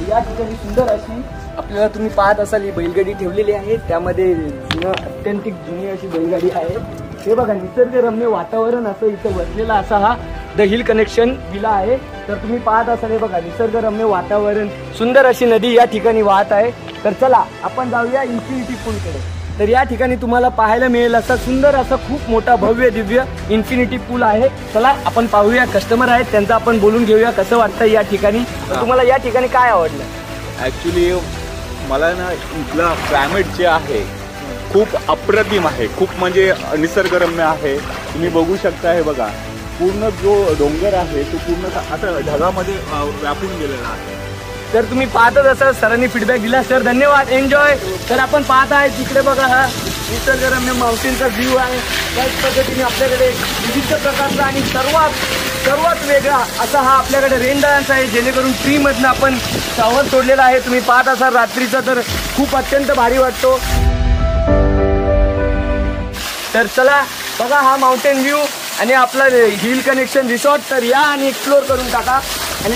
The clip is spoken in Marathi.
या ठिकाणी सुंदर अशी आपल्याला तुम्ही पाहत असाल ही बैलगाडी ठेवलेली आहे, त्यामध्ये अत्यंतिक जुनी अशी बैलगाडी आहे। हे बघा निसर्गरम्य वातावरण असं इथं बसलेला असा हा द हिल कनेक्शन विला आहे। तर तुम्ही पाहत असाल हे बघा निसर्गरम्य वातावरण, सुंदर अशी नदी या ठिकाणी वाहत आहे। तर चला आपण जाऊया इन्फिनिटी पूलकडे। तर या ठिकाणी तुम्हाला पाहायला मिळेल असा सुंदर असा खूप मोठा भव्य दिव्य इन्फिनिटी पूल आहे। चला आपण पाहूया, कस्टमर आहेत त्यांचं आपण बोलून घेऊया कसं वाटतं या ठिकाणी। तुम्हाला या ठिकाणी काय आवडलं? ॲक्च्युली मला ना इथलं क्लायमेट जे आहे खूप अप्रतिम आहे, खूप म्हणजे निसर्गरम्य आहे। तुम्ही बघू शकता हे बघा पूर्ण जो डोंगर आहे तो पूर्ण आता ढगामध्ये व्यापून गेलेला आहे। तर तुम्ही पाहतच असाल, सरांनी फीडबॅक दिला सर, धन्यवाद, एन्जॉय। तर आपण पाहत आहे तिकडे बघा हा निसर्गरम्य माउंटेनचा व्ह्यू आहे। त्याच पद्धतीने आपल्याकडे विविध प्रकारचा आणि सर्वात वेगळा असा हा आपल्याकडे रेन डान्स आहे, जेणेकरून ट्रीमधनं आपण शॉवर सोडलेला आहे। तुम्ही पाहत असाल रात्रीचा तर खूप अत्यंत भारी वाटतो। तर चला बघा हा माउंटेन व्ह्यू आणि आपला हिल कनेक्शन रिसॉर्ट। तर या आणि एक्सप्लोर करून टाका। आणि